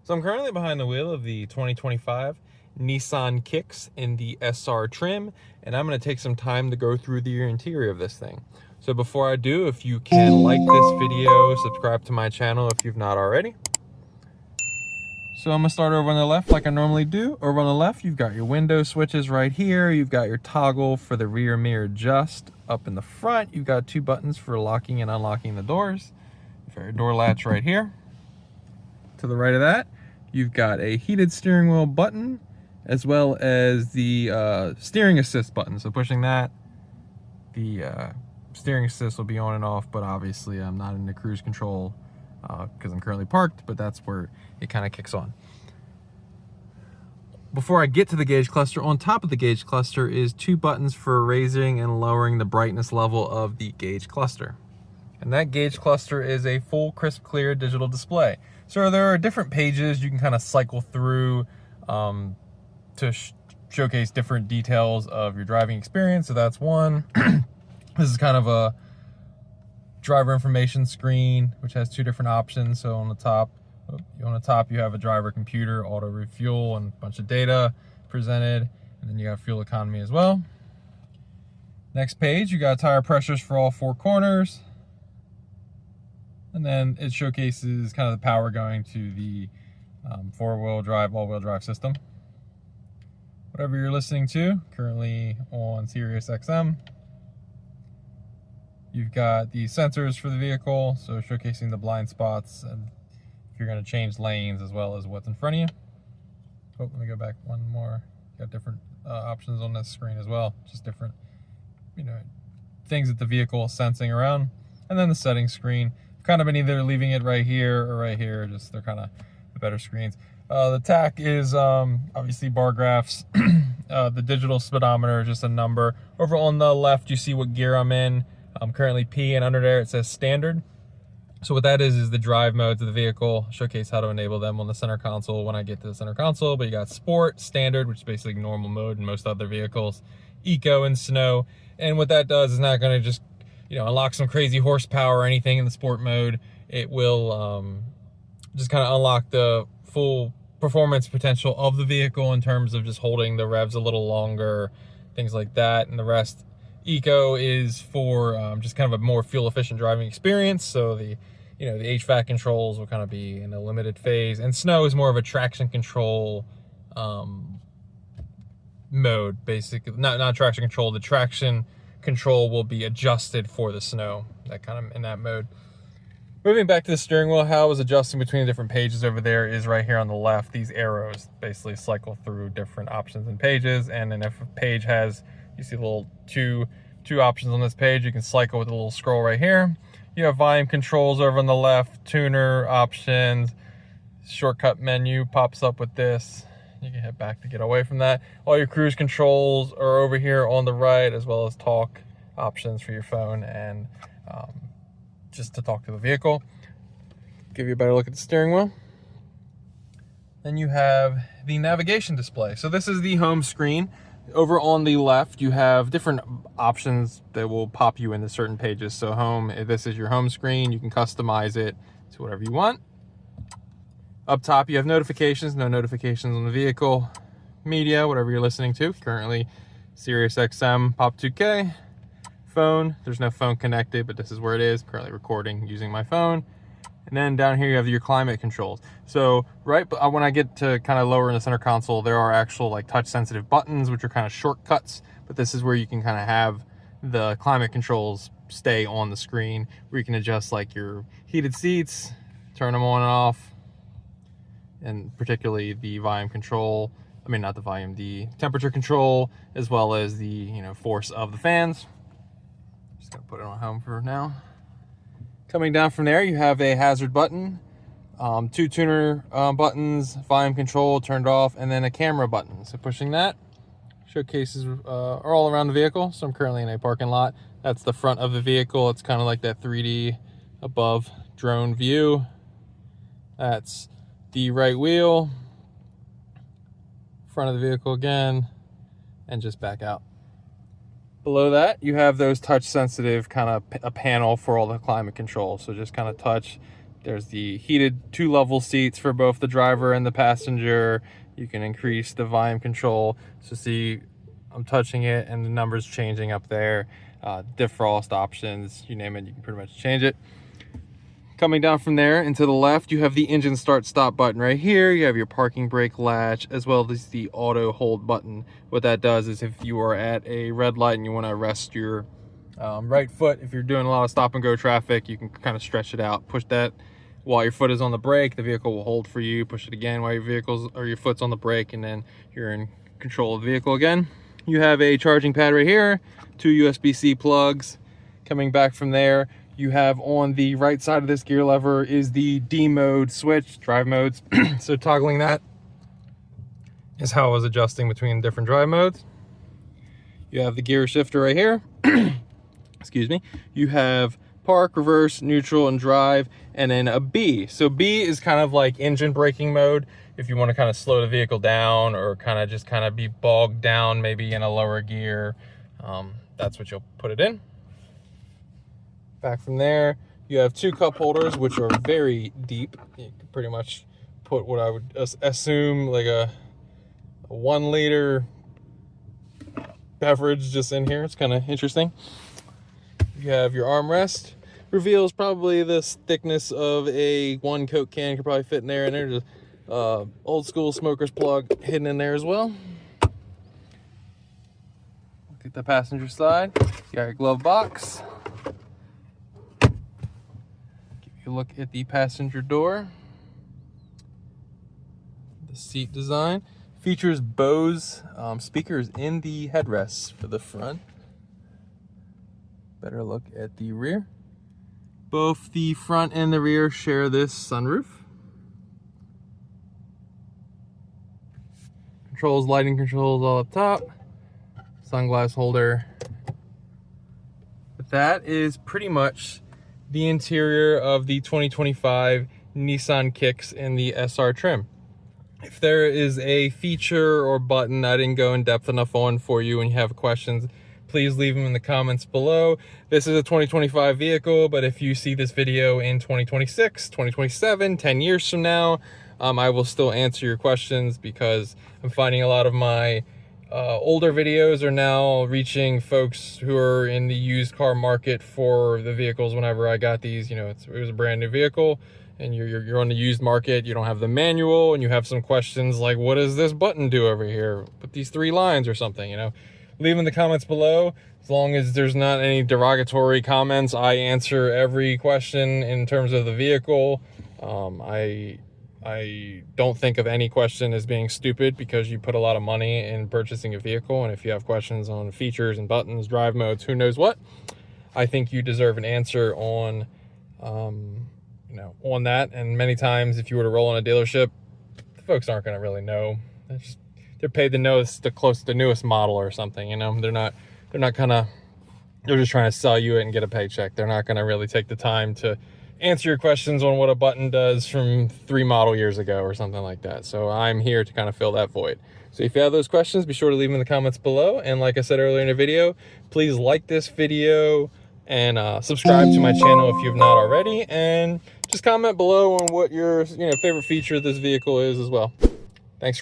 So I'm currently behind the wheel of the 2025 Nissan Kicks in the SR trim, and I'm going to take some time to go through the interior of this thing. So before I do, if you can like this video, subscribe to my channel if you've not already. So I'm going to start over on the left like I normally do. Over on the left, you've got your window switches right here. You've got your toggle for the rear mirror adjust. Up in the front, you've got two buttons for locking and unlocking the doors. You've got your door latch right here. To the right of that, you've got a heated steering wheel button, as well as the steering assist button. So pushing that, the steering assist will be on and off, but obviously I'm not in the cruise control because I'm currently parked, but that's where it kind of kicks on. Before I get to the gauge cluster, on top of the gauge cluster is two buttons for raising and lowering the brightness level of the gauge cluster. And that gauge cluster is a full crisp clear digital display. So there are different pages you can kind of cycle through to showcase different details of your driving experience. So that's one. This is kind of a driver information screen, which has two different options. So on the top you have a driver computer, auto refuel, and a bunch of data presented. And then you have fuel economy as well. Next page, you got tire pressures for all four corners. And then it showcases kind of the power going to the four-wheel drive, all-wheel drive system. Whatever you're listening to, currently on Sirius XM. You've got the sensors for the vehicle, so showcasing the blind spots and if you're going to change lanes, as well as what's in front of you. Oh, let me go back one more. Got different options on this screen as well, just different, things that the vehicle is sensing around. And then the settings screen. Kind of been either leaving it right here or right here, just they're kind of the better screens. The tach is obviously bar graphs. The digital speedometer is just a number. Over on the left, you see what gear I'm in. I'm currently P, and under there it says standard. So what that is the drive modes of the vehicle. Showcase how to enable them on the center console when I get to the center console. But you got sport, standard, which is basically normal mode in most other vehicles, eco, and snow. And what that does is not going to just unlock some crazy horsepower or anything in the sport mode. It will just kind of unlock the full performance potential of the vehicle in terms of just holding the revs a little longer, things like that. And the rest, eco, is for just kind of a more fuel efficient driving experience. So the the HVAC controls will kind of be in a limited phase, and snow is more of a traction control mode, basically. Not traction control. The traction control will be adjusted for the snow, that kind of in that mode. Moving back to the steering wheel, how I was adjusting between the different pages over there is right here on the left. These arrows basically cycle through different options and pages, and then if a page has, you see little two options on this page, you can cycle with a little scroll right here. You have volume controls over on the left, tuner options, shortcut menu pops up with this. You can hit back to get away from that. All your cruise controls are over here on the right, as well as talk options for your phone and just to talk to the vehicle. Give you a better look at the steering wheel. Then you have the navigation display. So this is the home screen. Over on the left, you have different options that will pop you into certain pages. So home, this is your home screen. You can customize it to whatever you want. Up top, you have notifications. No notifications on the vehicle. Media, whatever you're listening to. Currently, Sirius XM Pop 2K. Phone, there's no phone connected, but this is where it is. Currently recording using my phone. And then down here, you have your climate controls. So right when I get to kind of lower in the center console, there are actual like touch sensitive buttons, which are kind of shortcuts. But this is where you can kind of have the climate controls stay on the screen, where you can adjust like your heated seats, turn them on and off. And particularly the volume control, not the volume, the temperature control, as well as the force of the fans. Just gonna put it on home for now. Coming down from there, you have a hazard button, two tuner buttons, volume control turned off, and then a camera button. So pushing that, showcases are all around the vehicle. So I'm currently in a parking lot. That's the front of the vehicle. It's kind of like that 3D above drone view. That's the right wheel, front of the vehicle again, and just back out. Below that, you have those touch sensitive kind of a panel for all the climate control. So just kind of touch There's the heated 2-level seats for both the driver and the passenger. You can increase the volume control. So see, I'm touching it and the number's changing up there. Defrost options, you name it, you can pretty much change it. Coming down from there and to the left, you have the engine start stop button right here. You have your parking brake latch as well as the auto hold button. What that does is if you are at a red light and you want to rest your right foot, if you're doing a lot of stop and go traffic, you can kind of stretch it out. Push that while your foot is on the brake, the vehicle will hold for you. Push it again while your foot's on the brake, and then you're in control of the vehicle again. You have a charging pad right here, 2 USB-C plugs. Coming back from there, you have on the right side of this gear lever is the D mode switch, drive modes. So toggling that is how I was adjusting between different drive modes. You have the gear shifter right here. Excuse me. You have park, reverse, neutral, and drive, and then a B. So B is kind of like engine braking mode. If you want to kind of slow the vehicle down or kind of be bogged down, maybe in a lower gear, that's what you'll put it in. Back from there, you have 2 cup holders, which are very deep. You can pretty much put what I would assume like a 1 liter beverage just in here. It's kind of interesting. You have your armrest. Reveals probably this thickness of a 1 Coke can, could probably fit in there, and there's a old school smoker's plug hidden in there as well. Look at the passenger side. You got your glove box. Give you a look at the passenger door. The seat design features Bose speakers in the headrests for the front. Better look at the rear. Both the front and the rear share this sunroof. Controls, lighting controls all up top. Sunglass holder. But that is pretty much the interior of the 2025 Nissan Kicks in the SR trim. If there is a feature or button I didn't go in depth enough on for you and you have questions, please leave them in the comments below. This is a 2025 vehicle, but if you see this video in 2026, 2027, 10 years from now, I will still answer your questions because I'm finding a lot of my older videos are now reaching folks who are in the used car market for the vehicles. Whenever I got these, you know, it was a brand new vehicle and you're on the used market, you don't have the manual and you have some questions like, what does this button do over here? Put these 3 lines or something, you know. Leave in the comments below. As long as there's not any derogatory comments, I answer every question in terms of the vehicle. I don't think of any question as being stupid because you put a lot of money in purchasing a vehicle, and if you have questions on features and buttons, drive modes, who knows what, I think you deserve an answer on you know, on that. And many times if you were to roll in a dealership, the folks aren't going to really know. They're paid to know it's the newest model or something, you know. They're just trying to sell you it and get a paycheck. They're not going to really take the time to answer your questions on what a button does from 3 model years ago or something like that. So I'm here to kind of fill that void. So if you have those questions, be sure to leave them in the comments below. And like I said earlier in the video, please like this video and subscribe to my channel if you've not already, and just comment below on what your favorite feature of this vehicle is as well. Thanks for watching.